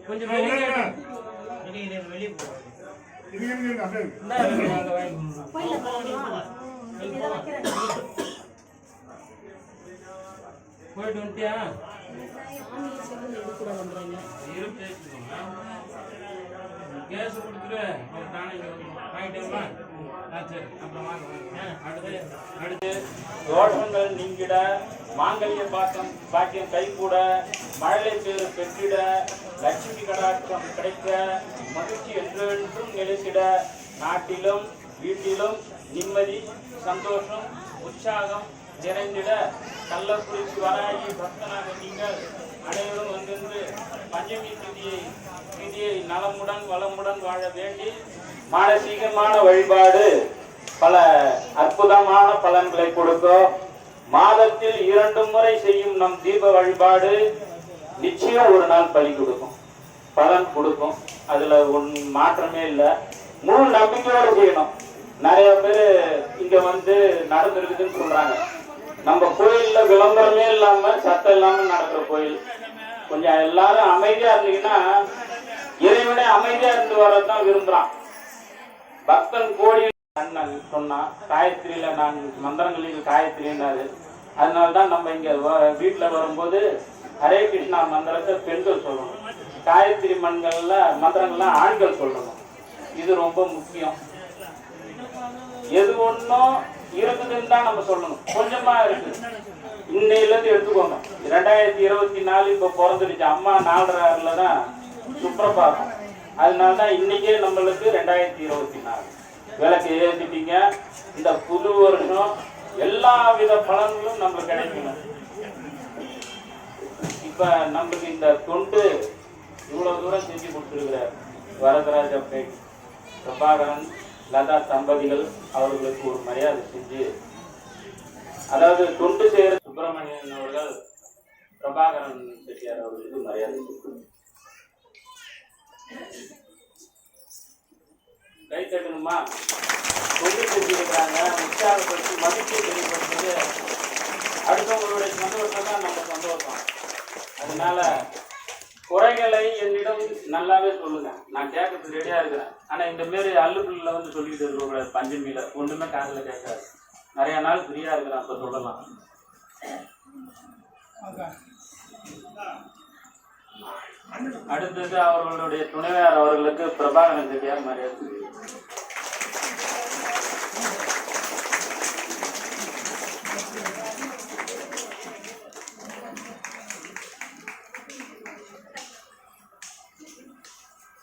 கொஞ்சம் வெளியே போ. போயிட்டு வந்துட்டியா? கேஸ் கொடுத்துரு. சரி, அப்புறமா அடுத்து தோஷங்கள் நீங்கிட, மாங்கல்ய பாக்கியம் கைகூட, மழலை பேரு பெற்றிட, லட்சுமி கடாட்சம் கிடைக்க, மகிழ்ச்சி என்றென்றும் நிலைத்திட, நாட்டிலும் வீட்டிலும் நிம்மதி சந்தோஷம் உற்சாகம் நிறைந்திட, கள்ளக்குறிச்சி வராகி பக்தனாக நீங்கள் அனைவரும் வந்திருந்து பஞ்சமி திதியை நலமுடன் வளமுடன் வாழ வேண்டி மானசீகமான வழிபாடு பல அற்புதமான பலன்களை கொடுக்கும். மாதத்தில் 2 முறை செய்யும் நம் தீப வழிபாடு நிச்சயம் ஒரு நாள் பலி கொடுக்கும், பலன் கொடுக்கும். அதுல மாற்றமே இல்லை. முழு நம்பிக்கையோடு செய்யணும். நிறைய பேர் இங்க வந்து நடந்திருக்குதுன்னு சொல்றாங்க. நம்ம கோயில்ல விளம்பரமே இல்லாம சத்தம் இல்லாம நடக்கிற கோயில். கொஞ்சம் எல்லாரும் அமைதியா இருந்தீங்கன்னா இறைவனே அமைதியா இருந்து வரதான் விரும்புறான். பக்தன் கோடி சொன்னா காயத்ரியில நான் மந்திரங்களில் காயத்ரினாரு. அதனால்தான் நம்ம இங்க வீட்டுல வரும்போது ஹரே கிருஷ்ணா மந்திரத்தை பெண்கள் சொல்லணும், காயத்ரி மந்திரங்கள்லாம் ஆண்கள் சொல்லணும். இது ரொம்ப முக்கியம். எது ஒன்றும் இருக்குதுன்னு தான் நம்ம சொல்லணும். கொஞ்சமா இருக்கு, இன்னையில இருந்து எடுத்துக்கோங்க. 2024 இப்ப பிறந்துடுச்சு. அம்மா 4.6 தான் சுப்பிரபாதம். அதனாலதான் இன்னைக்கே நம்மளுக்கு 2024 விளக்கு ஏற்றிட்டீங்க. இந்த புது வருஷம் எல்லா வித பலன்களும் நம்மளுக்கு கிடைக்கணும். இப்ப நம்மளுக்கு இந்த தொண்டு இவ்வளவு தூரம் செஞ்சு கொடுத்துருக்கிறார் வரதராஜ பேட் பிரபாகரன் லதா தம்பதிகள் அவர்களுக்கு ஒரு மரியாதை செஞ்சு, அதாவது தொண்டு செய்கிற சுப்பிரமணியன் அவர்கள் பிரபாகரன் செட்டியார் அவர்களுக்கு மரியாதை செஞ்சு கை தட்டணுமா? தொண்டு செஞ்சிருக்கிறாங்க. உற்சாகப்படுத்தி மகிழ்ச்சி தெளிவுபடுத்துறது அடுத்தவங்களுடைய சந்தோஷம் தான் நம்ம சந்தோஷம். அதனால குறைகளை என்னிடம் நல்லாவே சொல்லுங்க, நான் கேட்கறதுக்கு ரெடியா இருக்கிறேன். ஆனா இந்த மாரி அல்லுக்குள்ள வந்து சொல்லிட்டு இருக்கக்கூடாது. பஞ்சமியில ஒண்ணுமே காதல கேட்காது. நிறைய நாள் ஃப்ரீயா இருக்கிறேன், அப்ப சொல்லலாம். அடுத்தது அவர்களுடைய துணைவியார் அவர்களுக்கு பிரபாகரன் செட்டியார் மரியாதை.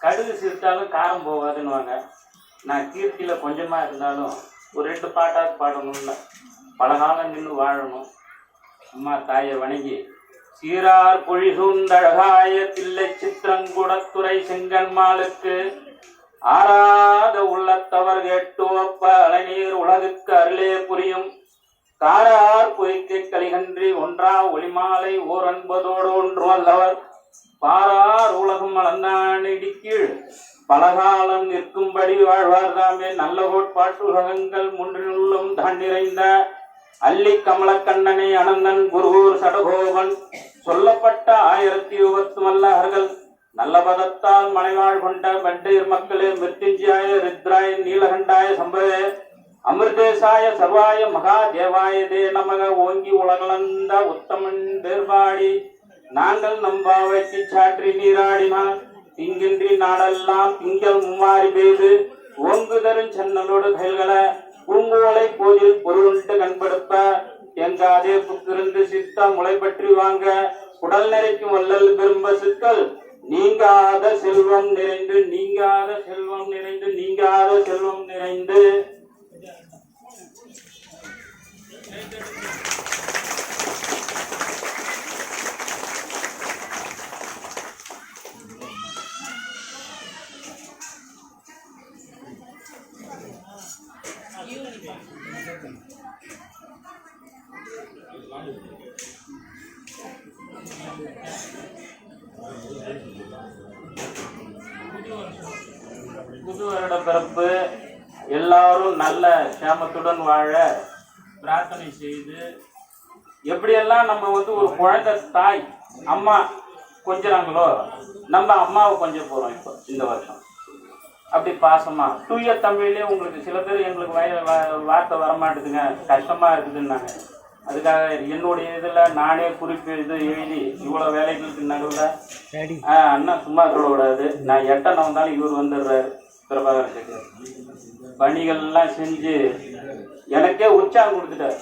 கடுகு சிரித்தாலும் காரம் போகாதுன்னுவாங்க. நான் கீர்த்தியில கொஞ்சமா இருந்தாலும் ஒரு 2 பாட்டாக பாடணும்ல. பலகாலம் நின்று வாழணும். அம்மா தாயை வணங்கி சீரார் பொழிசூந்தழகாய தில்லை சித்திரங்குடத்துறை செங்கன்மாளுக்கு ஆறாத உள்ளத்தவர் கேட்டோப்ப அலைநீர் உலகுக்கு அருளே புரியும் காரார் பொய்க்கை கலிகன்றி ஒன்றா ஒளிமாலை ஓர் 9 ஒன்று அல்லவர் பாரார் உலகம் அளந்தானிடிக்கீழ் பலகாலம் நிற்கும்படி வாழ்வார் தாமே. நல்ல கோட்பாட்டு உலகங்கள் முன்றினுள்ளும் தான் நிறைந்த அல்லி கமலக்கண்ணனை அனந்தன் குருகூர் சடகோபன் சொல்லப்பட்ட 1020 மல்லர்கள் நல்ல பதத்தால் மனைவாழ் கொண்ட வண்டீர் மக்களே மிருத்யுஞ்சாய ருத்ராய நீலகண்டாய சம்பவே அமிர்தேசாய சர்வாய மகா தேவாய தே நமக ஓங்கி உலகளந்த உத்தமன் வேறுபாடி நாங்கள் நம்பாவைக்கு சாற்றி நீராடினார். திங்கின்றி நாடெல்லாம் திங்கள் மும்மாறி பெய்து ஓங்கு தரும் சென்னலோடு கைல்களை பூங்கோலை கோயில் பொருளுண்டு கண்படுப்ப எங்காதே புத்திருந்து சித்த முளை பற்றி வாங்க உடல் நிறைக்கும் வல்லல் விரும்ப சித்தல் நீங்காத செல்வம் நிறைந்து நீங்காத செல்வம் நிறைந்து நீங்காத செல்வம் நிறைந்து. புது வருட பிறப்பு எல்லாரும் நல்ல சேமத்துடன் வாழ பிரார்த்தனை செய்து, எப்படியெல்லாம் நம்ம வந்து ஒரு குழந்தை தாய் அம்மா கொஞ்சிறாங்களோ நம்ம அம்மாவை கொஞ்சம் போகிறோம் இப்போ இந்த வருஷம். அப்படி பாசமா தூய தமிழ்லேயே உங்களுக்கு சில பேர் எங்களுக்கு வார்த்தை வரமாட்டுதுங்க, கஷ்டமாக இருக்குதுன்னாங்க. அதுக்காக என்னுடைய இதில் நானே குறிப்பு இது எழுதி இவ்வளோ வேலைகளுக்கு நடுவில் அண்ணா சும்மா சொல்லக்கூடாது, நான் எட்டனை வந்தாலும் இவர் வந்துடுறாரு பிரபாகர் சேகர். பணிகள்லாம் செஞ்சு எனக்கே உற்சாகம் கொடுத்துட்டார்.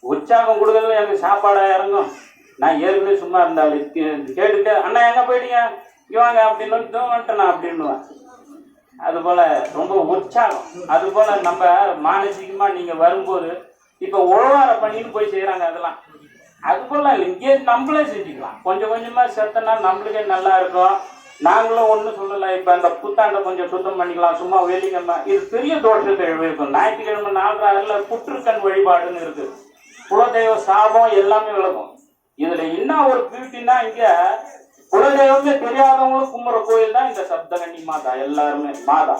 உற்சாகம் கொடுக்கறதுல எனக்கு சாப்பாடாக இறங்கும். நான் ஏற்கனவே சும்மா இருந்தாலும் கேட்டுட்டு அண்ணா எங்கே போயிட்டீங்க இவாங்க அப்படின்னு வந்துட்டேன் நான் அப்படின்னுவேன். அதுபோல் ரொம்ப உற்சாகம். அதுபோல் நம்ம மானசீகமாக நீங்கள் வரும்போது இப்போ உழவார பண்ணின்னு போய் செய்கிறாங்க, அதெல்லாம் அதுபோல் இல்லை, இங்கே நம்மளே செஞ்சுக்கலாம். கொஞ்சம் கொஞ்சமாக செத்தனா நம்மளுக்கே நல்லா இருக்கும். நாங்களும் ஒன்றும் சொல்லலை. இப்போ அந்த புத்தாண்டை கொஞ்சம் சுத்தம் பண்ணிக்கலாம், சும்மா வெள்ளிக்கிழமை இது பெரிய தோஷத்தை இருக்கும். ஞாயிற்றுக்கிழமை 4 புற்றுக்கண் வழிபாடுன்னு இருக்குது. குலதெய்வ சாபம் எல்லாமே விளக்கும். இதில் என்ன ஒரு பியூட்டின்னா, இங்கே குலதெய்வமே தெரியாதவங்களும் கும்புற கோயில் தான் இந்த சப்தகன்னி மாதா. எல்லாருமே மாதா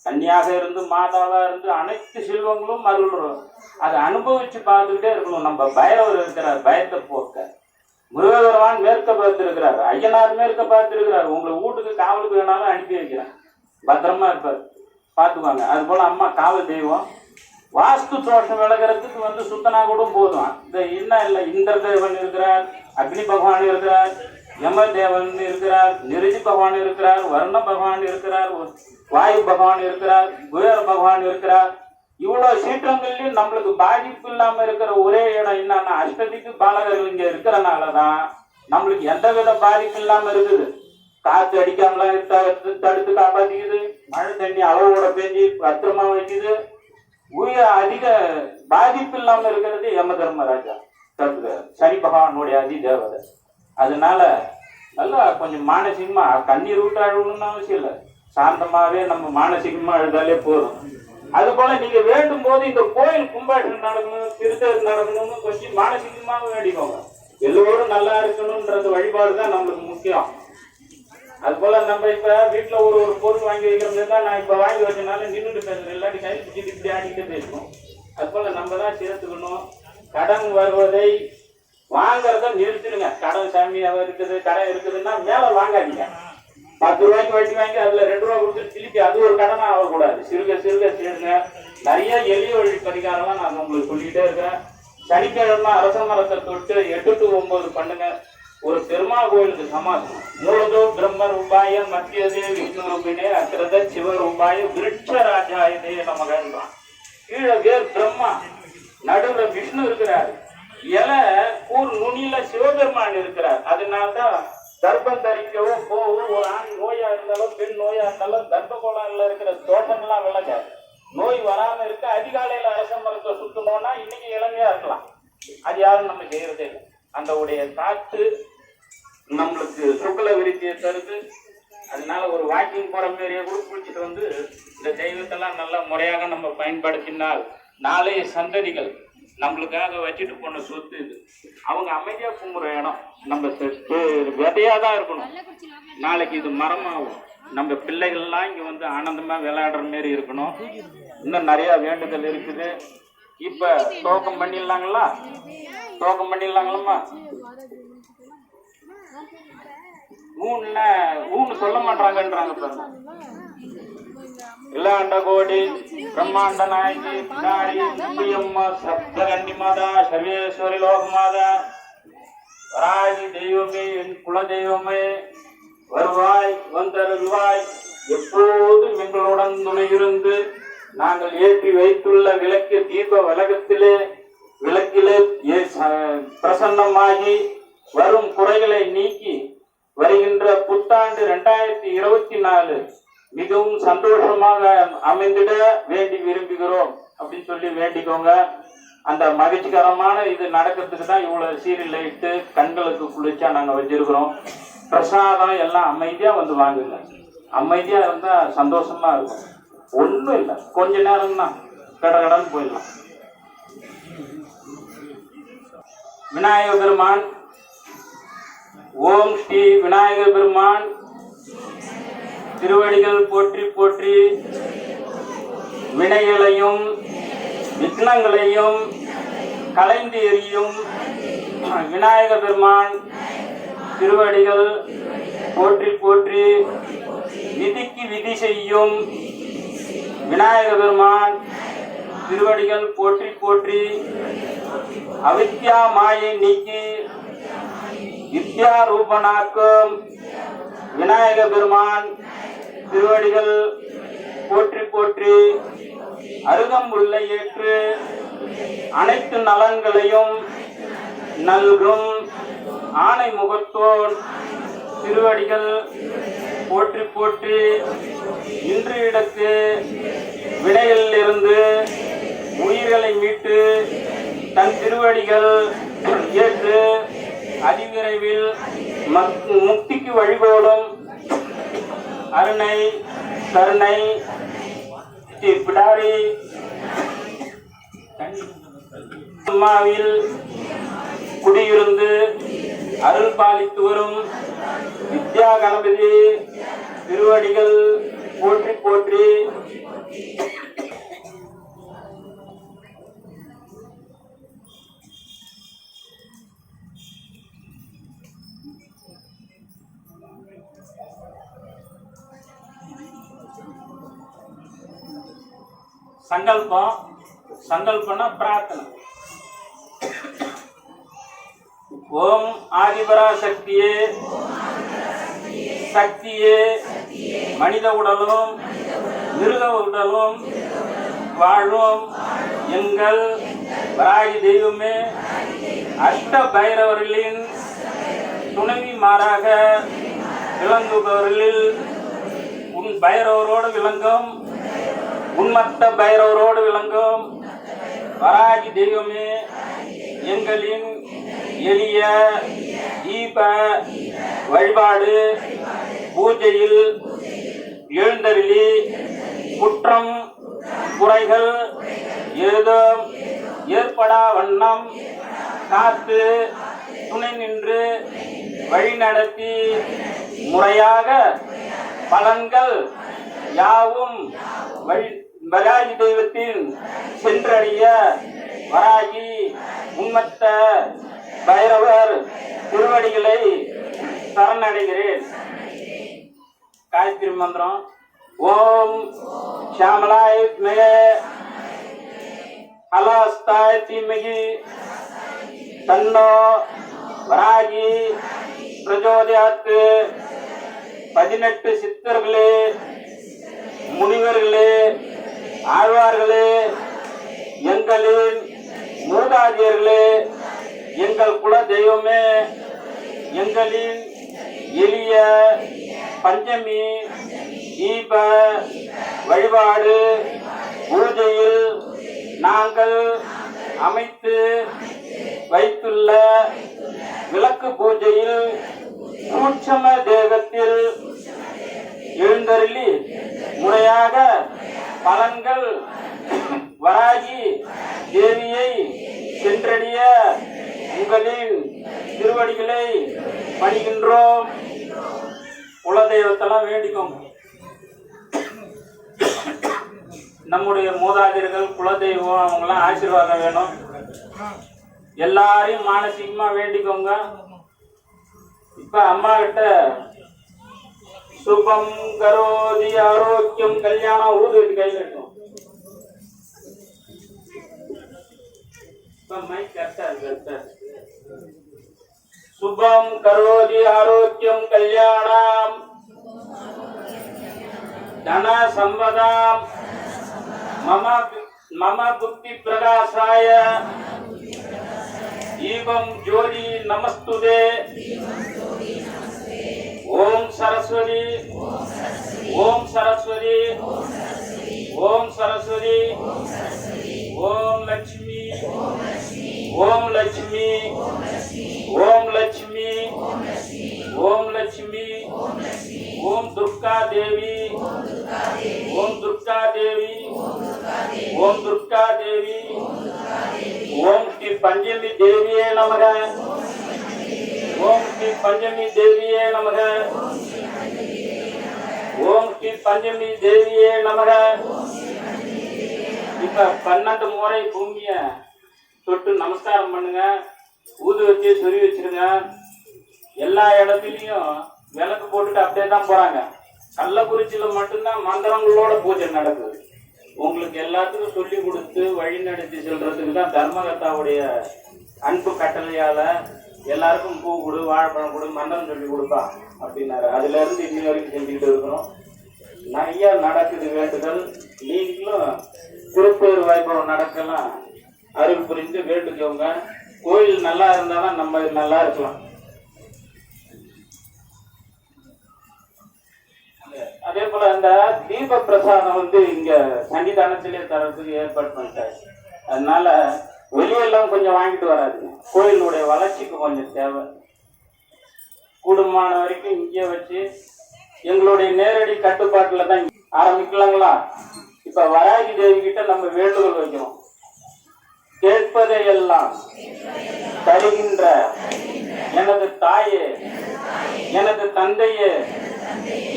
கன்னியாக இருந்து மாதாவாக இருந்து அனைத்து செல்வங்களும் அருள்றோம். அதை அனுபவிச்சு பார்த்துக்கிட்டே இருக்கணும். நம்ம பைரவர் இருக்கிறார், பயத்தை போக்க. முருகபெருமான் மேற்க பார்த்துருக்கிறார், ஐயனார் மேற்க பார்த்துருக்கிறார். உங்களை வீட்டுக்கு காவலுக்கு வேணாலும் அனுப்பி வைக்கிறேன், பத்திரமா இருப்பார், பார்த்துக்குவாங்க. அது போல் அம்மா காவல் தெய்வம். வாஸ்து தோஷம் விலகிறதுக்கு சுத்தனா கூட போதும். இந்த இன்னும் இல்லை, இந்திர தேவன் இருக்கிறார், அக்னி பகவான் இருக்கிறார், யம தேவன் இருக்கிறார், நிருதி பகவான் இருக்கிறார், வருண பகவான் இருக்கிறார், வாயு பகவான் இருக்கிறார், குபேர பகவான் இருக்கிறார். இவ்வளோ சீற்றங்கள்லையும் நம்மளுக்கு பாதிப்பு இல்லாமல் இருக்கிற ஒரே இடம் என்னன்னா அஷ்டதிக்கு பாலகர்கள் இங்கே இருக்கிறனால தான் நம்மளுக்கு எந்த வித பாதிப்பு இல்லாமல் இருக்குது. காற்று அடிக்காமலாம் தடுத்து காப்பாற்றிக்குது, மழை தண்ணி அளவோட பெஞ்சு பத்திரமா வைக்குது. உயிர் அதிக பாதிப்பு இல்லாமல் இருக்கிறது யம தர்மராஜா சனி பகவானுடைய அதி தேவதை. அதனால நல்லா கொஞ்சம் மானசீகமாக கண்ணீர் விட்டு அழுகணும்னு அவசியம் இல்லை, சாந்தமாகவே நம்ம மானசீகமாக அழுதாலே போதும். அது போல நீங்க வேண்டும் போது இந்த கோயில் கும்பாஷம் நடக்கணும், திருத்தேர் நடக்கணும்னு கொஞ்சம் மானசீகமாக வேண்டிக்கோங்க. எல்லோரும் நல்லா இருக்கணும்ன்றது வழிபாடு தான் நம்மளுக்கு முக்கியம். அது போல நம்ம இப்ப வீட்டுல ஒரு பொருள் வாங்கி வைக்கிறோம்னா, நான் இப்ப வாங்கி வச்சனால நின்றுட்டு பேசுறேன், இல்லாட்டி கை பிடிச்சிட்டு இப்படி ஆடிட்டு பேசணும். அது போல நம்ம தான் சேர்த்துக்கணும். கடன் வருவதை வாங்கறத நிறுத்திடுங்க. கடன் சாமியாக இருக்குது, கடன் இருக்குதுன்னா மேல வாங்காதீங்க. 10 ரூபாய்க்கு வட்டி வாங்கி அதுல 2 ரூபா கொடுத்துட்டு திருப்பி அது ஒரு கடனா ஆகக்கூடாது. சிறுக சிறுக சேருங்க. நிறைய எளிய வழி பரிகாரம்லாம் நான் உங்களுக்கு சொல்லிக்கிட்டே இருக்கிறேன். சனிக்கிழமை அரச மரத்தை தொட்டு 8 to 9 பண்ணுங்க. ஒரு பெருமாள் கோயிலுக்கு சமாசம். மூலதோ பிரம்ம ரூபாய மத்தியதே விஷ்ணு ரூபினே அக்கிரத சிவ ரூபாய விருட்ச ராஜாயதே நமகன்றான். கீழே வேர் பிரம்மா, நடுவுல விஷ்ணு இருக்கிறார், இலை கூர் நுனியில சிவபெருமான் இருக்கிறார். அதனால்தான் கர்ப்பம் தரிக்கவோ போகும் ஒரு ஆண் நோயா இருந்தாலும் பெண் நோயா இருந்தாலும் கர்ப்ப கோளாறுல இருக்கிற தோட்டங்கள்லாம் விளங்க நோய் வராம இருக்க அதிகாலையில அரச மரத்தை சுத்தணும்னா இன்னைக்கு இளமையா இருக்கலாம். அது யாரும் நம்ம செய்யறதே இல்லை. அந்த உடைய காற்று நம்மளுக்கு சுக்கல விருத்தியை தருது. அதனால ஒரு வாக்கிங் போற மாதிரியே கூட குளிச்சுட்டு இந்த தெய்வத்தெல்லாம் நல்ல முறையாக நம்ம பயன்படுத்தினால் நாளைய சந்ததிகள் நம்மளுக்காக வச்சுட்டு போன சொத்து இது. அவங்க அமைதியா கும்புற இடம் நம்ம விதையா தான் இருக்கணும். நாளைக்கு இது மரமாகும். நம்ம பிள்ளைகள்லாம் இங்க ஆனந்தமா விளையாடுற மாதிரி இருக்கணும். இன்னும் நிறைய வேண்டுதல் இருக்குது. இப்ப துவக்கம் பண்ணிடலாங்களா? துவக்கம் பண்ணிடலாங்களா? ஊன்னு சொல்ல மாட்டாங்கன்றாங்க பாருங்க. இல்லாண்ட கோடி பிரம்மாண்ட நாயகி பிடாரி அம்மா சப்தகன்னி மாதா சர்வேஸ்வரி லோக மாதா வராகி தெய்வமே, என் குல தெய்வமே, வருவாய் வந்தருள்வாய். எப்போதும் எங்களுடன் துணை இருந்து நாங்கள் ஏற்றி வைத்துள்ள விளக்கு தீப விளக்கிலே பிரசன்னமாகி வரும் குறைகளை நீக்கி வருகின்ற புத்தாண்டு 2024 மிகவும் சந்தோஷமாக அமைந்திட வேண்டி விரும்புகிறோம் அப்படின்னு சொல்லி வேண்டிக்கோங்க. அந்த மகிழ்ச்சிகரமான இது நடக்கிறதுக்கு தான் இவ்வளவு சீரியல் லைட்டு கண்களுக்கு குளிர்ச்சியா நாங்க வச்சிருக்கிறோம். பிரசாதம் எல்லாம் அமைதியா வாங்குங்க. அமைதியா இருந்தா சந்தோஷமா இருக்கும். ஒன்றும் இல்லை, கொஞ்ச நேரம் தான் கடகடன்னு போயிடலாம். விநாயக பெருமான், ஓம் ஸ்ரீ விநாயக பெருமான் திருவடிகள் போற்றி போற்றி. வினைகளையும் விக்னங்களையும் கலைந்து எறியும் விநாயக பெருமான் திருவடிகள் போற்றி போற்றி. விதிக்கு விதி செய்யும் விநாயக பெருமான் திருவடிகள் போற்றி போற்றி. அவித்யா மாயை நீக்கி வித்யா ரூபனாக்கும் விநாயக பெருமான் திருவடிகள் போற்றி போற்றி. அருகம்புல்லை ஏற்று அனைத்து நலன்களையும் நல்கும் ஆணை முகத்தோன் திருவடிகள் போற்றி போற்றி. இன்று இடத்து வினையில் இருந்து உயிர்களை மீட்டு தன் திருவடிகள் ஏற்று அதிவிரைவில் முக்திக்கு வழிபோடும் அருணை கருணை பிடாரி அம்மாவில் குடியிருந்து அருள் பாலித்து வரும் வித்யா கணபதி திருவடிகள் போற்றி போற்றி. சங்கல்பம், சங்கல்பனா பிரார்த்தனை. ஓம் ஆதிபரா சக்தியே, சக்தியே மனித உடலும் மிருக உடலும் வாழும் எங்கள் வராகி தெய்வமே, அஷ்ட பைரவர்களின் துணைவி மாறாக விளங்குபவர்களில் உன் பைரவரோடு விளங்கும், உன்மத்த பைரவரோடு விளங்கும் வராகி தெய்வமே, எங்களின் எளிய தீப வழிபாடு பூஜையில் எழுந்தருளி குற்றம் குறைகள் ஏதோ ஏற்படா வண்ணம் காத்து துணை நின்று வழிநடத்தி முறையாக பலன்கள் யாவும் வராகி தெய்வத்தின் சென்றடைய வராகி உன்மத்த பைரவர் திருவடிகளை சரணடைகிறேன். காயத்ரி மந்திரம். ஓம் ஷியாமலாய வித்மஹே ஹலாஸ்தாய தீமஹி தன்னோ வராகி பிரச்சோதயாத். 18 சித்தர்களே, முனிவர்களே, ஆழ்வார்களே, எங்களின் மூதாதையர்களே, எங்கள் குல தெய்வமே, எங்களின் எளிய பஞ்சமி தீப வழிபாடு பூஜையில் நாங்கள் அமைத்து வைத்துள்ள விளக்கு பூஜையில் சூட்சம தேகத்தில் எழுந்தருளி முறையாக பலன்கள் வராகி தேவியை சென்றடைய உங்களின் திருவடிகளை பணிகின்றோம். குலதெய்வத்தெல்லாம் வேண்டிக்கோங்க. நம்முடைய மூதாதையர்கள் குலதெய்வம் அவங்களாம் ஆசீர்வாதம் வேணும். எல்லாரையும் மானசீகமா வேண்டிக்கோங்க. இப்ப அம்மா கிட்ட சுபம் கரோதி ஆரோக்கியம் கல்யாணம் ஊது கையில் இருக்கும். சுபம் கரோதி ஆரோக்கியம் கல்யாணம் தன சம்பதாம் மம புத்தி பிரகாசாய ஈவம் ஜோதி நமஸ்துதே. ஓம் சரஸ்வதி, ஓம் சரஸ்வதி, ஓம் சரஸ்வதி, ஓம் லட்சுமி, ஓம் லட்சுமி, ஓம் லட்சுமி, ஓம் லட்சுமி, ஓம் துர்கா தேவி, ஓம் துர்கா தேவி, ஓம் துர்கா தேவி, ஓம் ஸ்ரீ பஞ்சமி தேவியே நமக, ஓம் ஸ்ரீ பஞ்சமி தேவியே நமக, ஓம் ஸ்ரீ பஞ்சமி தேவியே நமக. இப்ப 12 முறை பூமிய தொட்டு நமஸ்காரம் பண்ணுங்க. ஊது வச்சு சொறி வச்சிருங்க. எல்லா இடத்துலயும் விளக்கு போட்டுட்டு அப்படியே தான் போறாங்க. கள்ளக்குறிச்சியில மட்டும்தான் மந்திரங்களோட பூஜை நடக்குது. உங்களுக்கு எல்லாத்துக்கும் சொல்லி கொடுத்து வழி நடத்தி செல்றதுக்கு தான் தர்மகர்த்தாவுடைய அன்பு கட்டளையால எல்லாருக்கும் பூ கொடு, வாழைப்பழம் கொடு, மந்திரம் சொல்லி கொடுப்பா அப்படின்னாரு. அதுல இருந்து இன்னி வரைக்கும் செஞ்சுக்கிட்டு இருக்கிறோம். நிறைய நடக்குது வேண்டுதல். நீங்களும் திருப்பேர் வைபவம் நடக்கலாம் அருள் புரிந்து வேண்டுக்கோங்க. கோயில் நல்லா இருந்தாதான் நம்ம நல்லா இருக்கலாம். அதே போல இந்த தீப பிரசாதம் இங்க சன்னிதானத்திலே தரத்துக்கு ஏற்பாடு பண்ணிட்டாரு. அதனால வெளியெல்லாம் கொஞ்சம் வாங்கிட்டு வராது. கோயிலுடைய வளர்ச்சிக்கு கொஞ்சம் தேவை. கூடுமான வரைக்கும் இங்கே வச்சு எங்களுடைய நேரடி கட்டுப்பாட்டுல தான் ஆரம்பிக்கலாங்களா. இப்ப வராகி தேவி கிட்ட நம்ம வேண்டுகோள் வைக்கிறோம். கேட்பதையெல்லாம் தருகின்ற எனது தாயே, எனது தந்தையே,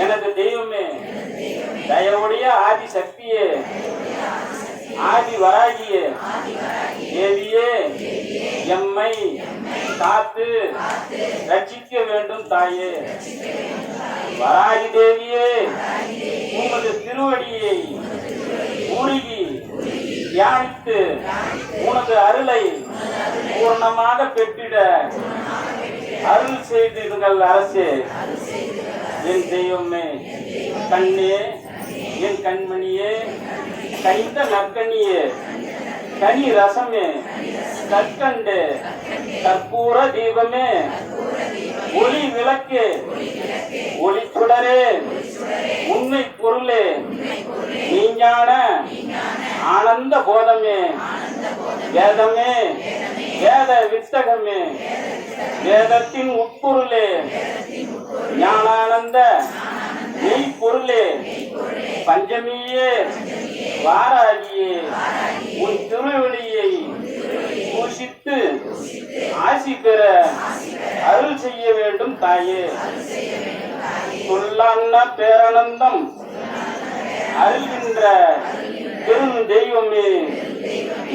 எனது தெய்வமே, தயவுடைய ஆதி சக்தியே, ஆதி வராகியே, தேவியே, எம்மை காத்து ரட்சிக்க வேண்டும் தாயே. வராகி தேவியே, உமது திருவடியை உருகி தியானித்து உனது அருளை பூர்ணமாக பெற்றிட அருள் செய்திடுங்கள் அரசே. என் தெய்வமே, கண்ணே, என் கண்மணியே, கைந்த நற்கனியே, கனி ரசமே, கற்கண்டு கற்பூர தீபமே, ஒளி விளக்கே, ஒளி சுடரே, உண்மை பொருளே, நீஞான ஆனந்த போதமே, வேதமே, வேத வித்தகமே, வேதத்தின் உட்பொருளே, ஞானானந்த மெய் பொருளே, பஞ்சமியே, வாராகியே, உன் திருவடியை பூஷித்து ஆசி பெற அருள் செய்ய வேண்டும் தாயே. சொல்லான பேரானந்தம் அருள்கின்ற பெரும் தெய்வமே,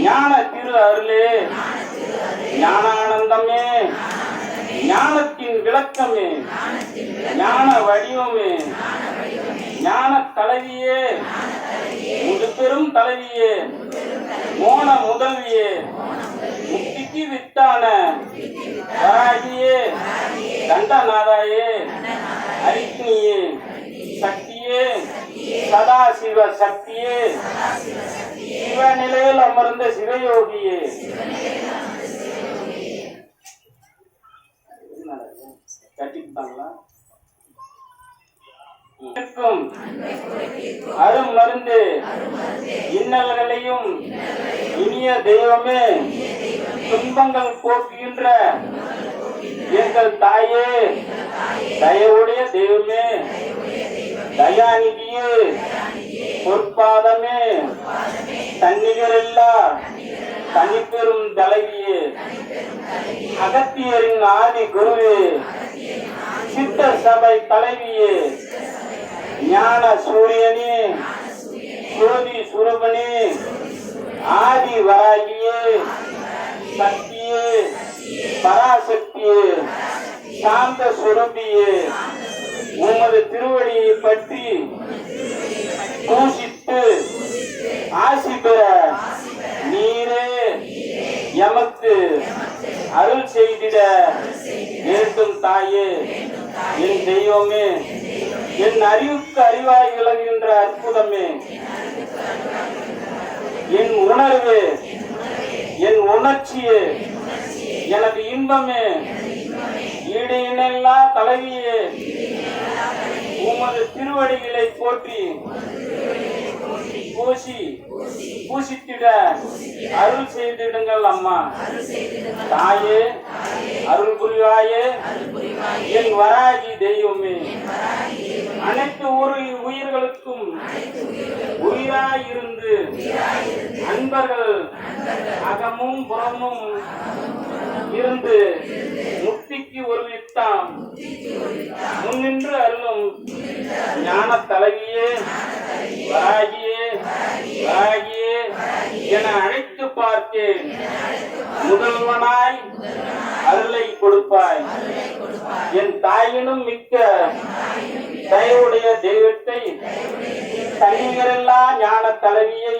ஞான திரு அருளே, ஞானானந்தமே, ஞானத்தின் விளக்கமே, ஞான வடிவமே, ஞான தலைவியே, முது பெரும் தலைவியே, மோன முதல்வியே, முக்திக்கு வித்தான வராகியே, தண்டநாதாயே, அரிக்னியே, சக்தியே, சதாசிவ சக்தியே, சிவநிலையில் அமர்ந்த சிவயோகியே, கட்டிட்டாங்களா? அரும் மருந்து இன்னல்களையும் இனிய தெய்வமே, துன்பங்கள் போக்குகின்ற எங்கள் தாயே, தயவுடைய தெய்வமே, தயாநிதியே, பொற்பாதமே, தன்னிகரில்லா தனிப்பெரும் தலைவியே, அகத்தியரின் ஆதி குருவே, சித்த சபை தலைவியே, ஞான சூரியனே, சோதி சுரூபனே, ஆதி வராகியே, சக்தியே, பராசக்தியே, சாந்த சுரபியே, உமது திருவடியை பற்றி பூசித்து ஆசி பெற நீரே எமக்கு அருள் செய்திட வேண்டும் தாயே. என் தெய்வமே, என் அறிவுக்கு அறிவாய் விளங்குகின்ற அற்புதமே, என் உணர்வு, என் உணர்ச்சியே, எனது இன்பமே, ஈடு இணையில்லா தலைவியே, உமது திருவடிகளை போற்றி பூசித்திட அருள் செய்திடுங்கள் அம்மா. தாயே, அருள் புரிவாயே, என் வராகி தெய்வமே, அனைத்து உயிர்களுக்கும் உயிராயிருந்து அன்பர்கள் அகமும் புறமும் இருந்து முக்திக்கு ஒரு வித்தாம் முன்னின்று அருளும் ஞான தலைவியே, வராகியே, வராகியே என அழைத்து பார்த்தேன். முதல்வனாய் அருளை கொடுப்பாய். என் தாயினும் மிக்க தயவுடைய தெய்வத்தை, தனிகரெல்லா ஞான தலைவியை,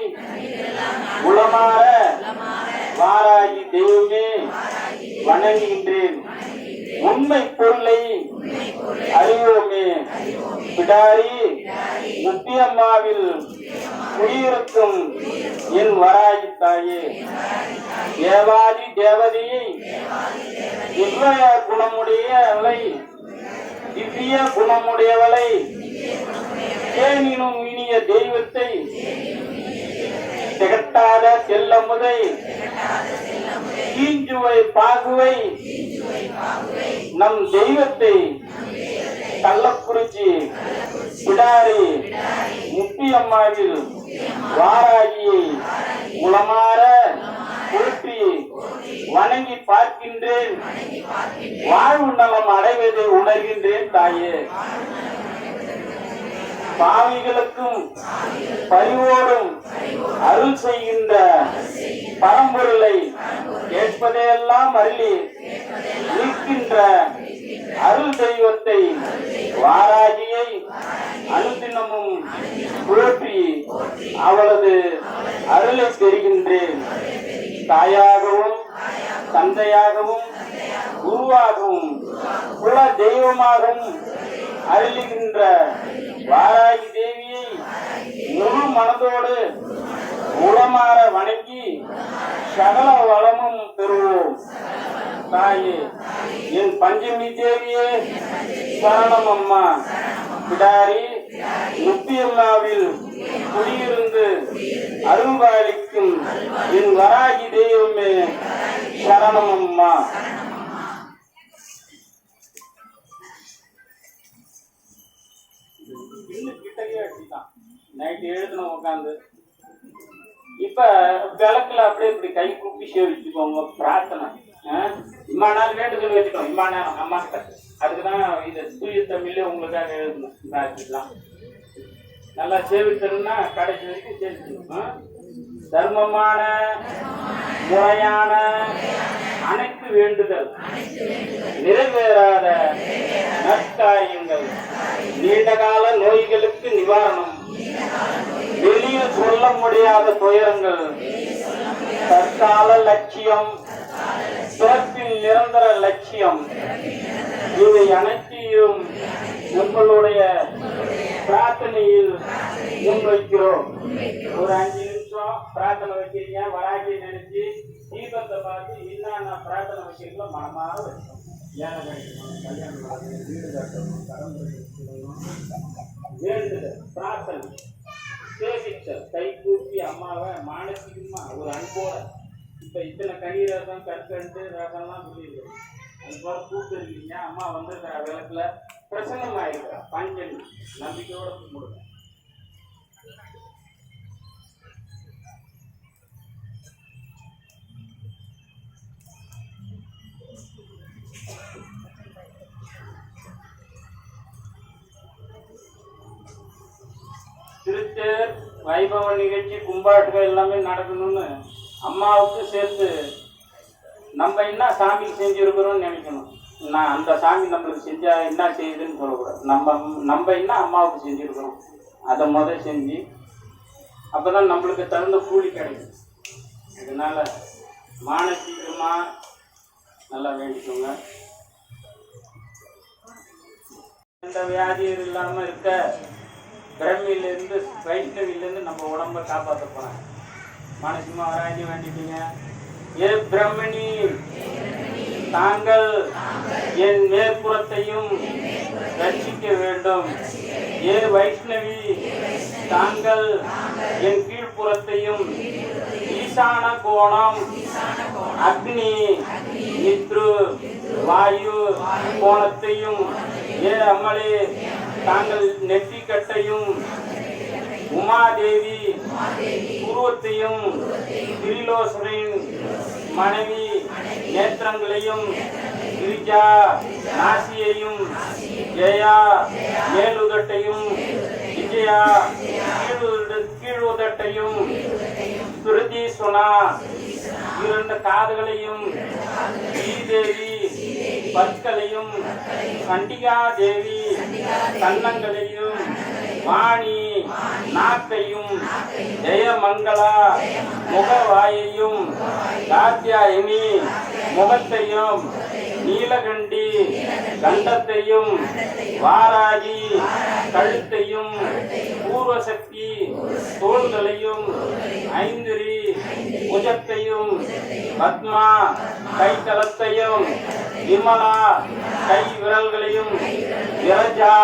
உளமாற வாராகி தெய்வமே வணங்குகின்றேன். உண்மை பொருளை அறிவோமே. பிடாரி முத்தியம்மாவில் குடியிருக்கும் என் வராகி தாயே, தேவாதி தேவதையை, திவ்ய குணமுடையவளை, திவ்ய குணமுடையவளை, தேனினும் இனிய தெய்வத்தை, திகட்டாத செல்லமுதை, தீஞ்சுவை பாகுவை, நம் தெய்வத்தை, கள்ளக்குறிச்சி பிடாரி முத்தியம்மாவில் வாராகியை உளமாற போற்றி வணங்கி பார்க்கின்றேன். வாழ்வு நலம் அடைவதை உணர்கின்றேன் தாயே. பாவிகளுக்கும் பரிவோடும் அருள் செய்கின்ற பரம்பொருளை கேட்பதையெல்லாம் அருளி நிற்கின்ற அருள் தெய்வத்தை வாராகியை அனுதினமும் போற்றி அவளது அருளை பெறுகின்றேன். தாயாகவும் தந்தையாகவும் குருவாகவும் குல தெய்வமாகவும் அருளுகின்ற வாராகி தேவியை முழு மனதோடு உளமாற வணங்கி சகல வளமும் பெறுவோம். தாயே, என் பஞ்சமி தேவியே சரணம் அம்மா. பிடாரி முத்தியம்மாவில் குடியிருந்து அருள்பாலிக்கும் என் வராகி தெய்வமே சரணம் அம்மா. நைட்டு எழுதணும் உட்காந்து. இப்ப விளக்குல அப்படியே இப்படி கை கூப்பி சேவிச்சுக்கோங்க. பிரார்த்தனை இம்மா நாள் வேண்டுதல் வச்சுக்கணும். இம்மா நேரம் அம்மா கிட்ட அதுக்குதான் இது தூய தமிழ்ல உங்களுக்காக எழுதணும். பிரார்த்திக்கலாம். நல்லா சேவித்தணும்னா கடைசி வரைக்கும் சேவிக்கணும். தர்மமான முறையான அனைத்து வேண்டுதல் நிறைவேறாத நற்காரியங்கள், நீண்டகால நோய்களுக்கு நிவாரணம், வெளியில் சொல்ல முடியாத துயரங்கள், தற்கால லட்சியம், பிறப்பின் நிரந்தர லட்சியம், இவை அனைத்தையும் உங்களுடைய பிரார்த்தனையில் முன்வைக்கிறோம். ஒரு 5 நிமிஷம் பிரார்த்தனை வைக்கிறீங்க. வராகியை நினைச்சு தீபத்தை பார்த்து என்னென்ன பிரார்த்தனை வைக்கிறீங்களோ மனமாக வைக்கணும். ஏழை கட்டணும், கல்யாணம், வீடு கட்டணும், கடம்பு வேண்டுதல், பிரார்த்தனை, சேவித்தல், கை கூப்பி அம்மாவை மானசிகமா ஒரு அன்போட. இப்ப இத்தனை கனி ரசம், கற்கண்டு ரசம்லாம் சொல்லியிருக்கு. அது போல கூப்பிட்டு இருக்கீங்க. அம்மா வந்திருக்கிற விளக்குல பிரசன்னமாயிருக்கிற பஞ்சமி நம்பிக்கையோட கும்பிடுங்க. திருத்தேர் வைபவ நிகழ்ச்சி கும்பாட்டுகள் எல்லாமே நடக்கணும்னு அம்மாவுக்கு சேர்த்து நம்ம என்ன சாமிக்கு செஞ்சுருக்கிறோம்னு நினைக்கணும். நான் அந்த சாமி நம்மளுக்கு செஞ்சா என்ன செய்யுதுன்னு சொல்லக்கூடாது. நம்ம என்ன அம்மாவுக்கு செஞ்சுருக்கிறோம் அதை முதல் செஞ்சு அப்போதான் நம்மளுக்கு தகுந்த கூலி கிடைக்கும். இதனால மானசீகமா நல்லா வேண்டிக்கோங்க. எந்த வியாதியும் இல்லாம இருக்க பிரம்மியிலிருந்து வைஷ்ணவிலிருந்து நம்ம உடம்ப காப்பாற்ற போனாங்க. மனசுமா வராஜி வேண்டிட்டீங்க. ஏ பிரம்மணி, தாங்கள் என் மேற்புறத்தையும் ரட்சிக்க வேண்டும். ஏ வைஷ்ணவி, தாங்கள் என் கீழ்ப்புறத்தையும் ஈசான கோணம், அக்னி, நித்ரு, வாயு கோணத்தையும், ஏ அமளே, தாங்கள் நெற்றிக்கட்டையும், உமாதேவி உருவத்தையும், திரிலோசரின் மனைவி நேத்திரங்களையும், கிரிஜா நாசியையும், ஜெயா மேலுதட்டையும், விஜயா கீழுதட்டையும், சுருதி சுனா 2 காதுகளையும், ஸ்ரீதேவி பற்களையும், சண்டிகா தேவி கன்னங்களையும், வாணி நாக்கையும், ஜெயமங்களா முகவாயையும், காத்தியாயினி முகத்தையும், நீலகண்டி கண்டத்தையும், வாராகி கழுத்தையும், பூர்வசக்தி தோள்களையும், ஐந்திரி புஜத்தையும், பத்மா கைத்தலத்தையும், விமலா கை விரல்களையும், விரஜா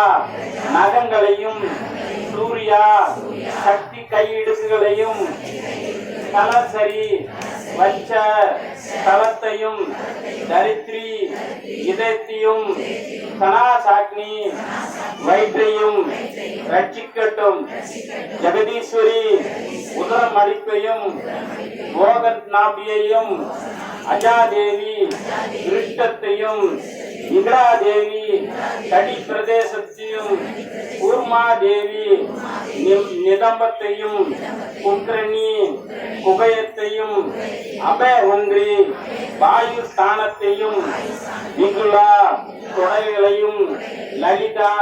நகங்களையும், சூர்யா சக்தி கையிடுக்குகளையும், கலசரி வச்ச தலத்தையும், தரித்ரி இதயத்தையும், கணாசாக்னி வயிற்றையும் ரட்சிக்கட்டும். ஜெகதீஸ்வரி உதரம் அடிப்பையும், மோகன் நாபியையும், அஜாதேவி திருஷ்டத்தையும், இந்திராதேவி கடி பிரதேசத்தையும், கூர்மாதேவி நிதம்பத்தையும், குக்ரணி குகயத்தையும், அபயமந்திரி வாயு ஸ்தானத்தையும், விகுலா தொடைகளையும், லலிதா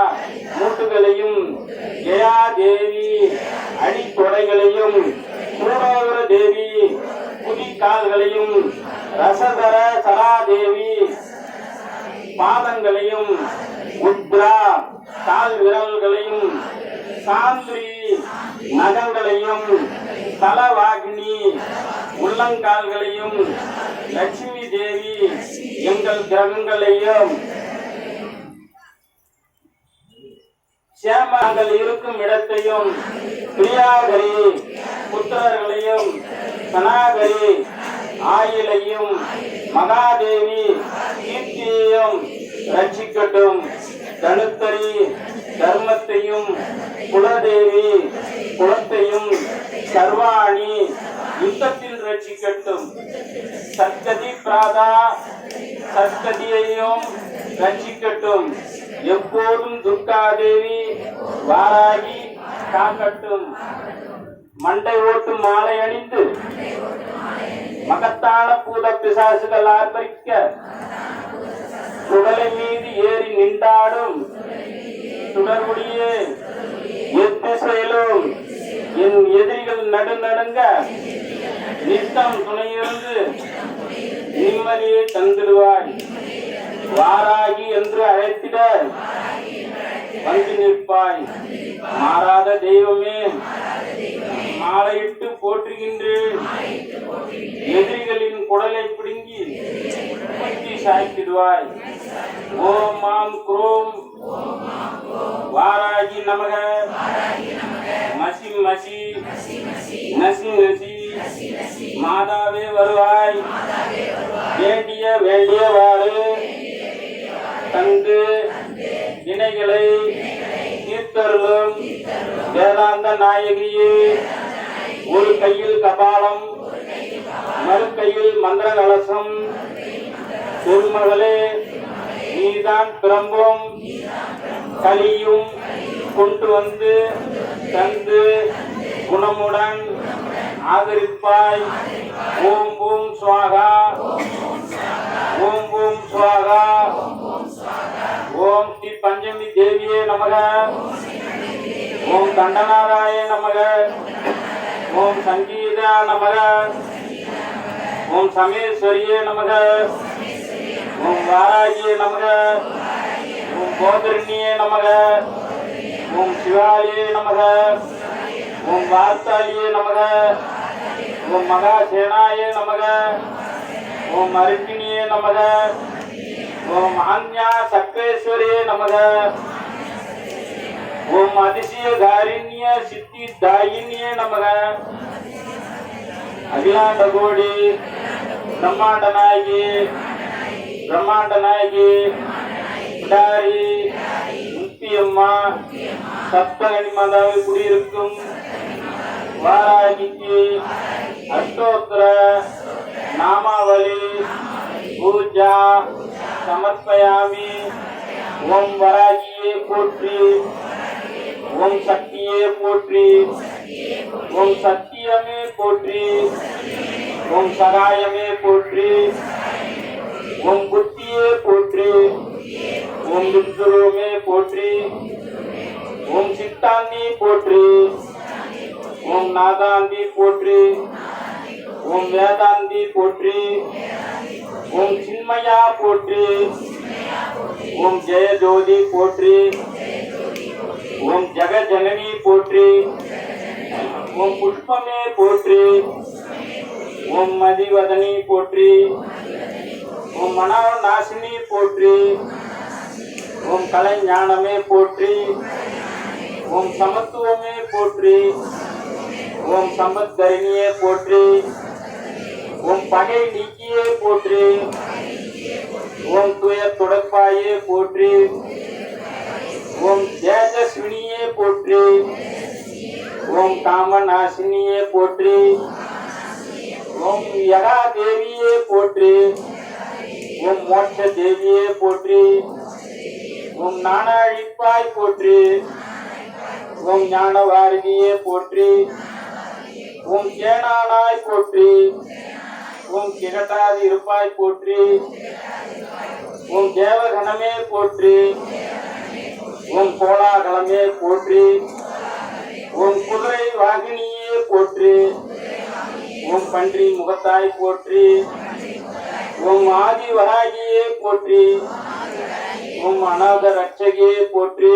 மூட்டுகளையும், ஜெயாதேவி அடித்தொடைகளையும், சூடோதர தேவி புதிக்கால்களையும், ரசதர சராதேவி பாதங்களையும், உத்ரா கால் விரல்களையும், சாந்திரி நகங்களையும், தலவாக்னி உள்ளங்கால்களையும், லட்சுமி தேவி எங்கள் கிரகங்களையும், சேமங்கள் இருக்கும் இடத்தையும், பிரியாகரி புத்திரர்களையும், சனாகரி ஆயிலையும், மகாதேவி கீர்த்தியையும் ரட்சிக்கட்டும். தனுத்தரி தர்மத்தையும், குலதேவி குலத்தையும், சர்வாணி யுத்தத்தில் ரட்சிக்கட்டும். சத்கதி பிராதா சத்கதியையும் ரட்சிக்கட்டும். எப்போதும் துர்காதேவி வாராகி காக்கட்டும். மண்டை ஓட்டு மாலை அணிந்து மகத்தான பூத பிசாசுகள் ஆர்ப்பரிக்க சுடலை மீது ஏறி நின்றாடும் சுடர்முடியே எத்திசையிலும் என் எதிரிகள் நடுநடுங்க நித்தம் துணையிருந்து நிம்மதியை தந்திடுவாய். வாராகி என்று அழைத்திட வந்து நிற்பாய். மாறாத தெய்வமே மாலையிட்டு போற்றுகின்றேன். எதிரிகளின் குடலை பிடுங்கி குத்தி சாய்த்திடுவாய். ஓம் மாம் குரோம் வாராகி நமக. மசி மசி நசி நசி மாதாவே வருவாய். வேண்டிய வேண்டியவாறு தந்து வினைகளை தீர்த்தருளும் வேதாந்த நாயகியே. ஒரு கையில் கபாலம், மறு கையில் மந்திர கலசம். திருமகளே, நீதான் பிரம்பும் கலியும் கொண்டு வந்து தந்து குணமுடன் ஆதரிப்பாய். ஓம் பூம் ஸ்வாகா, ஓம் பூம் ஸ்வாகா. ஓம் ஸ்ரீ பஞ்சமி தேவியே நமக. ஓம் தண்டநாராய நமக. ஓம் சங்கீதா நமக. ஓம் சமேஸ்வரியே நமக. ஓம் வாராகியே நமக. ஓம் கோதரணியே நமக. ஓம் சிவாயே நமக. ஓம் வார்த்தாலியே நமக. ஓம் மகாசேனாயே நமக. ஓம் அருக்கிணியே நமக. ஓம் ஆன்யா சக்ரேஸ்வரியே நமக. ஓம் அதிசயகாரிண்ய சித்தி தாயினியே நமக. அகிலாண்ட கோடி பிரம்மாண்ட நாயகி, பிரம்மாண்ட நாயகி பிடாரி முக்தியம்மா சப்தகனி மாதாவில் குடியிருக்கும் வாராகிக்கு அஷ்டோத்திர நாமாவளி பூஜா சமர்ப்பயாமி. ஓம் வராகியே போற்றி. ஓம் சக்தியே போற்றி. ஓம் சத்தியமே போற்றி. ஓம் சகாயமே போற்றி. ஓம் புத்தியே போற்றி, ஓம் வித்ருமே போற்றி, ஓம் சித்தாந்தி போற்றி, ஓம் நாதாந்தி போற்றி, ஓம் வேதாந்தி போற்றி, ஓம் சின்மயா போற்றி, ஓம் ஜெயஜோதி போற்றி, ஓம் ஜெகஜனனி போற்றி, ஓம் புஷ்பமே போற்றி, ஓம் மதிவதனி போற்றி, ஓம் மனோநாசினி போற்றி, ஓம் கலைஞானமே போற்றி, ஓம் சமத்துவமே போற்றி, ஓம் சம்பத்கரிணியே போற்றி, ஓம் பகை நீக்கியே போற்றி, ஓம் துயர் துடைப்பாயே போற்றி, ஓம் தேஜஸ்வினியே போற்றி, ஓம் காமநாசினியே போற்றி, ஓம் யகா தேவியே போற்றி, ஓம் மோட்ச தேவியே போற்றி, ஓம் ஞானழிப்பாய் போற்றி, ஓம் ஞானவாரிதியே போற்றி, ஓம் கேனானாய் போற்றி, ஓம் கிகட்டாதி இருப்பாய் போற்றி, ஓம் தேவகணமே போற்றி, ஓம் கோலாகலமே போற்றி, ஓம் குதிரை வாகினியே போற்றி, ஓம் பன்றி முகத்தாய் போற்றி, ஓம் ஆதி வராகியே போற்றி, ஓம் அநாத ரட்சகியே போற்றி,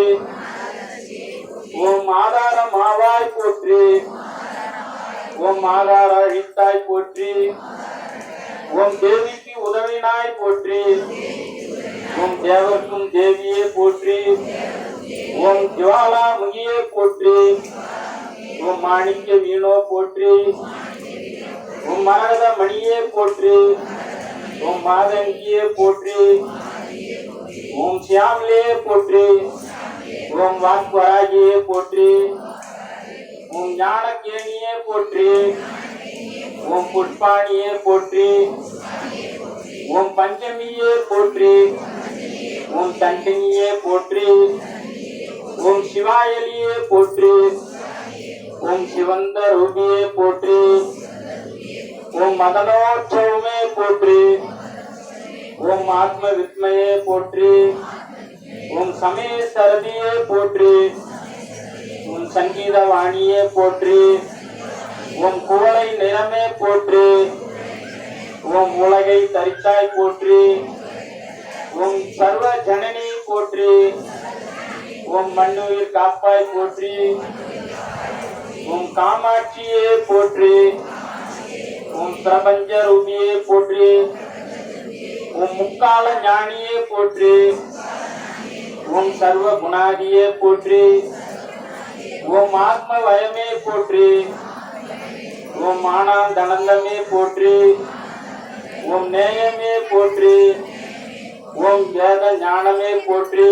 ஓம் ஆதார மாவாய் போற்றி, ஓம் ஆதார அழித்தாய் போற்றி, ஓம் தேவிக்கு உதவினாய் போற்றி, ஓம் தேவர்க்கும் தேவியே போற்றி, ஓம் ஜுவாலாமுகியே போற்றி, ஓம் மாணிக்க வீணோ போற்றி, ஓம் மரகத மணியே போற்றி, ஓம் மாதங்கியே போற்றி, ஓம் சியாமலே போற்றி, ஓம் வாக்வராகியே போற்றி, ஓம் ஞானகேணியே போற்றி, ஓம் புஷ்பாணியே போற்றி, ஓம் பஞ்சமியே போற்றி, ஓம் தண்டினியே போற்றி, ஓம் சிவாயலியே போற்றி, ஓம் சிவந்த ரூபியே போற்றி, ஓம் மதனோற்சவமே போற்றி, ஓம் ஆத்ம வித்மயே போற்றி, ஓம் சமய சரதியே போற்றி, ஓம் சங்கீத வாணியே போற்றி, ஓம் குவளை நிறமே போற்றி, ஓம் உலகை தரித்தாய் போற்றி, ஓம் சர்வ ஜனனி போற்றி, ஓம் மண்ணுயிர் காப்பாய் போற்றி, ஓம் காமாட்சியே போற்றி, ஓம் பிரபஞ்ச ரூபியே போற்றி, ஓம் முக்கால ஞானியே போற்றி, ஓம் சர்வ குணாதியே போற்றி, ஓம் ஆத்ம வயமே போற்றி, ஓம் ஆனந்தனந்தமே போற்றி, ஓம் நேயமே போற்றி, ஓம் வேத ஞானமே போற்றி,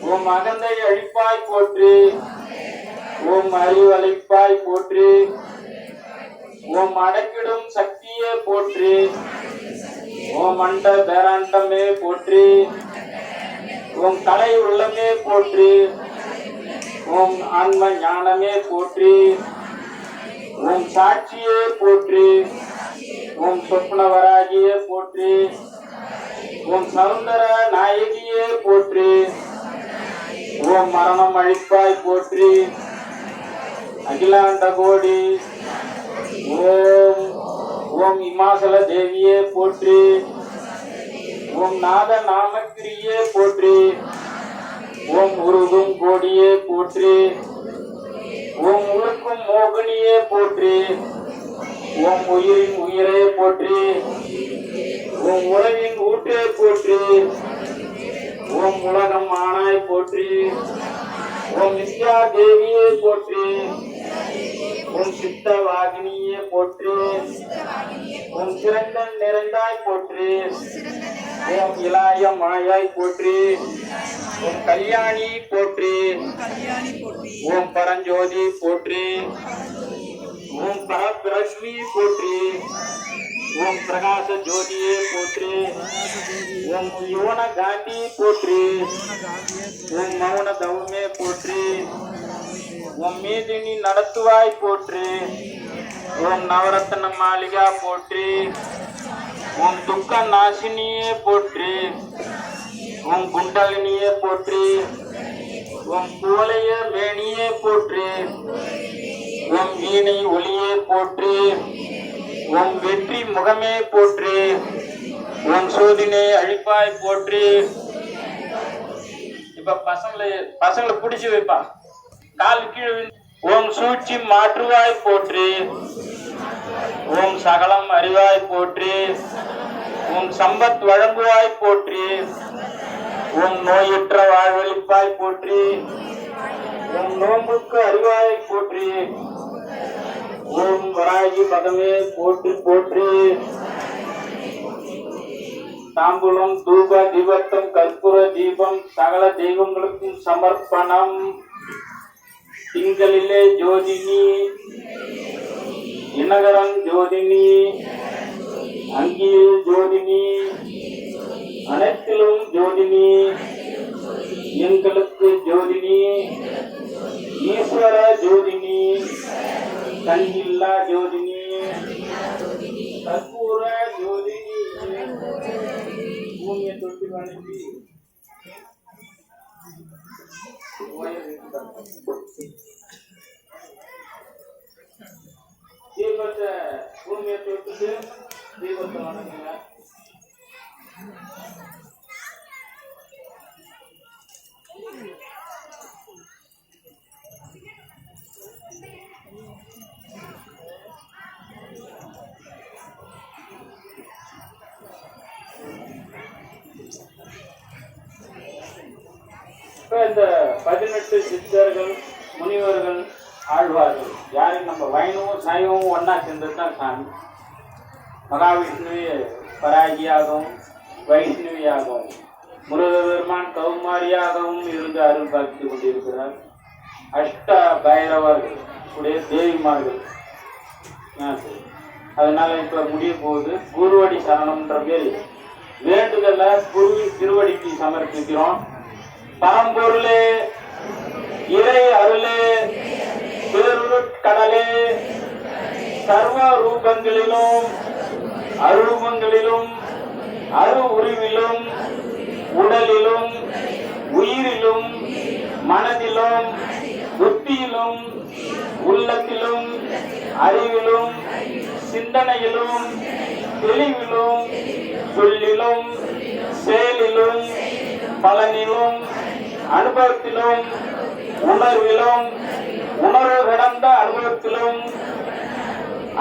ஓம் அகந்தை அழிப்பாய் போற்றி, ஓம் அறிவழிப்பாய் போற்றி, ஓம் அடக்கிடும் சக்தியே போற்றி, ஓம் அண்ட பேராண்டமே போற்றி, ஓம் கலை உள்ளமே போற்றி, ஓம் ஆன்ம ஞானமே போற்றி, ஓம் சாட்சியே போற்றி, ஓம் சொப்னவராகியே போற்றி, ஓம் சௌந்தர நாயகியே போற்றி, ஓம் மரணம் அழிப்பாய் போற்றி, அகிலாண்ட கோடி ஓம் ஓம் இமாசல தேவியே போற்றி, ஓம் நாத நாமக்கிரியே போற்றி, ஓம் உருகும் கோடியே போற்றி, ஓம் உருக்கும் மோகினியே போற்றி, ஓம் உயிரின் உயிரே போற்றி, ஓம் உலகின் ஊற்றே போற்றி, ஓம் உலகம் ஆனாய் போற்றி, ஓம் வித்யா தேவியே போற்றி, ஓம் சித்த வாகினியே போற்றி, ஓம் சிறந்தன் நிறைந்தாய் போற்றி, ஓம் இலாய மாயாய் போற்றி, ஓம் கல்யாணி போற்றி, ஓம் பரஞ்சோதி போற்றி, ஓம் பரபிரஷ்மி போற்றி, ஓம் பிரகாச ஜோதியே போற்றி, ஓம் யுவன காந்தி போற்றி, ஓம் மௌன தவமே போற்றி, ஓம் மீதினி நடத்துவாய் போற்றி, ஓம் நவரத்ன மாளிகா போற்றி, உன் துக்க நாசினியே போற்றி, உன் குண்டலினியே போற்றி, உன் குவளைய மேனியே போற்றி, உன் வீணை ஒளியே போற்றி, உன் வெற்றி முகமே போற்றி, உன் சோதினை அழிப்பாய் போற்றி. இப்ப பசங்களை பிடிச்சு வைப்பா, கால் கீழே. ஓம் சூழ்ச்சி மாற்றுவாய் போற்றி, ஓம் சகலம் அறிவாய் போற்றி, ஓம் சம்பத் வழங்குவாய் போற்றி, ஓம் நோயற்ற வாழ்வழிப்பாய் போற்றி, ஓம் நோம்புக்கு அறிவாய் போற்றி, ஓம் வராகி பதமே போற்றி போற்றி. தாம்பூலம் தூப தீபத்தம் கற்பூர தீபம் சகல தெய்வங்களுக்கும் சமர்ப்பணம். திங்களிலே ஜோதினி, இனகரம் ஜோதினி, அங்கியில் ஜோதினி, அனைத்திலும் ஜோதினி, எங்களுக்கு ஜோதினி, ஈஸ்வர ஜோதினி, கண்ணில்லா ஜோதினி, கற்பூர ஜோதினி. பூமியை தொட்டு வணங்கி தீபத்தை பூமியை தொட்டுட்டு தீபத்தை வணங்குங்க. இந்த 18 சித்தர்கள் முனிவர்கள் ஆழ்வார்கள் யாரும் நம்ம வைணவம் சைவமும் ஒன்னா சேர்ந்தது தான் சாமி. மகாவிஷ்ணுவே பராகியாகவும் வைஷ்ணவியாகவும் முருகபெருமான் கௌமாரியாகவும் இருந்து அருள் பார்த்து கொண்டிருக்கிறார். அஷ்ட பைரவர்கள் உடைய தேவிமார்கள். அதனால இப்ப முடிய போகுது. குருவடி சரணம்ன்ற பேர் வேண்டுதல குருவின் திருவடிக்கு சமர்ப்பிக்கிறோம். பரம்பொருளே, இறை அருளே, திருக்கடலே, சர்வ ரூபங்களிலும் அருவங்களிலும் அரு உருவிலும் உடலிலும் உயிரிலும் மனதிலும் புத்தியிலும் உள்ளத்திலும் அறிவிலும் சிந்தனையிலும் தெளிவிலும் சொல்லிலும் செயலிலும் பலனிலும் அனுபவத்திலும் உணர்விலும் உணர்வு கடந்த அனுபவத்திலும்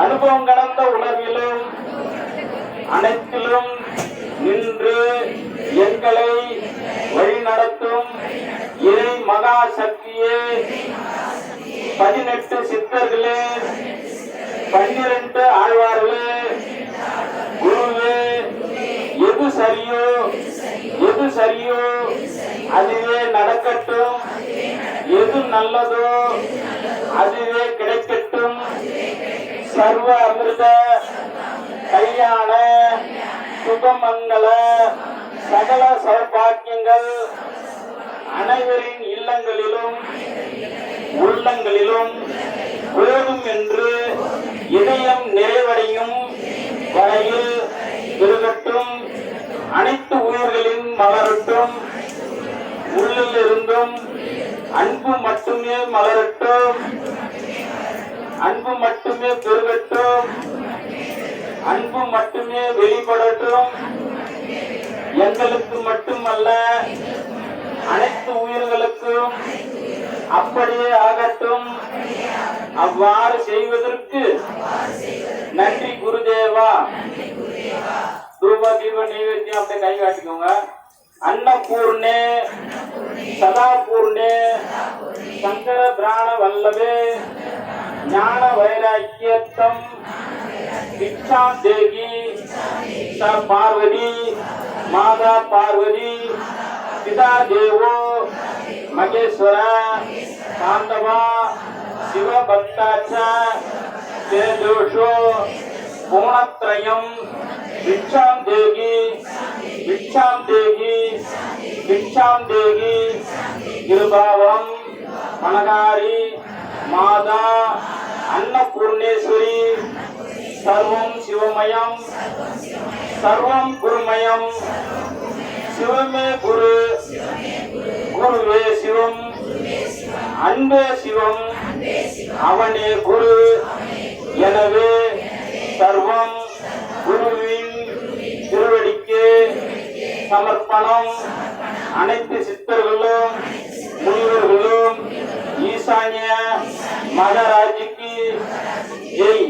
அனுபவம் கடந்த உணர்விலும் அனைத்திலும் நின்று எங்களை வழிநடத்தும் இறை மகா சக்தியே, 18 சித்தர்களே, 12 ஆழ்வார்களே, குருவே, எது சரியோ அதுவே நடக்கட்டும், எது நல்லதோ அதுவே கிடைக்கட்டும். சர்வ அமிர்த கல்யாண சுபமங்கள சகல சௌபாக்கியங்கள் அனைவரின் இல்லங்களிலும் உள்ளங்களிலும் போதும் என்று இதயம் நிறைவடையும் வரையில் பெருகட்டும். அனைத்து உயிர்களின் மலரட்டும். உள்ளில் இருந்தும் அன்பு மட்டுமே மலரட்டும், அன்பு மட்டுமே பெருகட்டும், அன்பு மட்டுமே வெளிப்படட்டும். எங்களுக்கு மட்டுமல்ல, அனைத்து உயிர்களுக்கும் அப்படியே ஆகட்டும். அவ்வாறு செய்வதற்கு நன்றி குருதேவா. தூப தீப நைவேத்தியம் அப்படியே கை காட்டிக்கோங்க. அன்னபூர்ணே சதாபூர்ணே சங்கர பிராண வல்லவே ஞான வைராக்கியத்தம் பிக்ஷாம் தேகி ச பார்வதி மாதா பார்வதி பிதா தேவோ மகேஸ்வர சாந்தவா சிவபக்தாச்ச தேஜோஷோ பூணத்ரயம் பிக்ஷாம் தேகி பிக்ஷாம் தேகி பிக்ஷாம் தேகி கிருபாவம் மனகாரி மாதா அன்னபூர்ணேஸ்வரி சர்வம் சிவமயம் சர்வம் குருமயம் சிவமே குரு குருவே சிவம் அன்பே சிவம் அவனே குரு எனவே சர்வம் குருவின் திருவடிக்கு சமர்ப்பணம். அனைத்து சித்தர்களும் முனிவர்களும் ஈசான்ய மகாராஜுக்கு ஜெய்.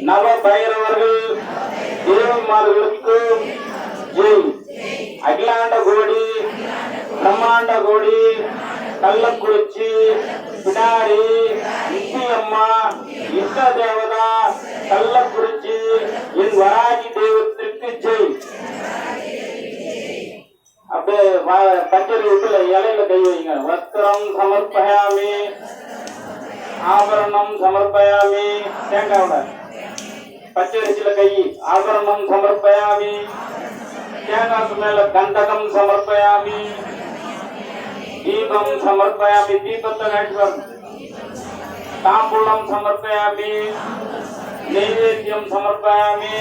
நவ பைரவர்கள் தேவமார்களுக்கு ஜெய். அகிலாண்ட கோடி பிரம்மாண்ட கோடி கள்ளக்குறிச்சி பிடாரி நித்தியம்மா இஷ்ட தேவதா கள்ளக்குறிச்சி என் வராகி தெய்வத்திற்கு ஜெய். அப்படியே பச்சரி வீட்டுல இலையில கை வைங்க. வஸ்திரம் சமர்ப்பயாமி ஆபரணம் சமர்ப்பயாமி. தேங்காவோட பச்சரிசியில கை. ஆபரணம் சமர்ப்பயாமி. தேங்காய்க்கு மேல கந்தகம் சமர்ப்பயாமி. தீபம் சமர்ப்பயாமி. தீபத்தை காட்டுவார். தாம்பூலம் சமர்ப்பயாமி. நைவேத்தியம் சமர்ப்பயாமி.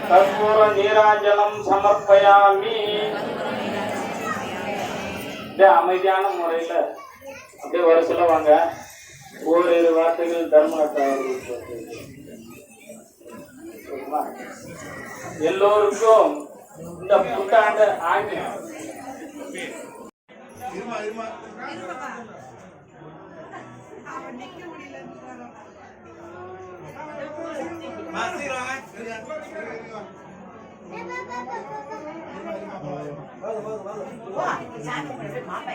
கற்பூர நீராஜனம் சமர்ப்பயாமி. அமைதியான முறையில அப்படியே வரிசையில வாங்க. ஓரிரு வார்த்தைகள் தர்மநாத் எல்லோருக்கும் இந்த புத்தாண்டு ஆண்டு சாமி மாப்பா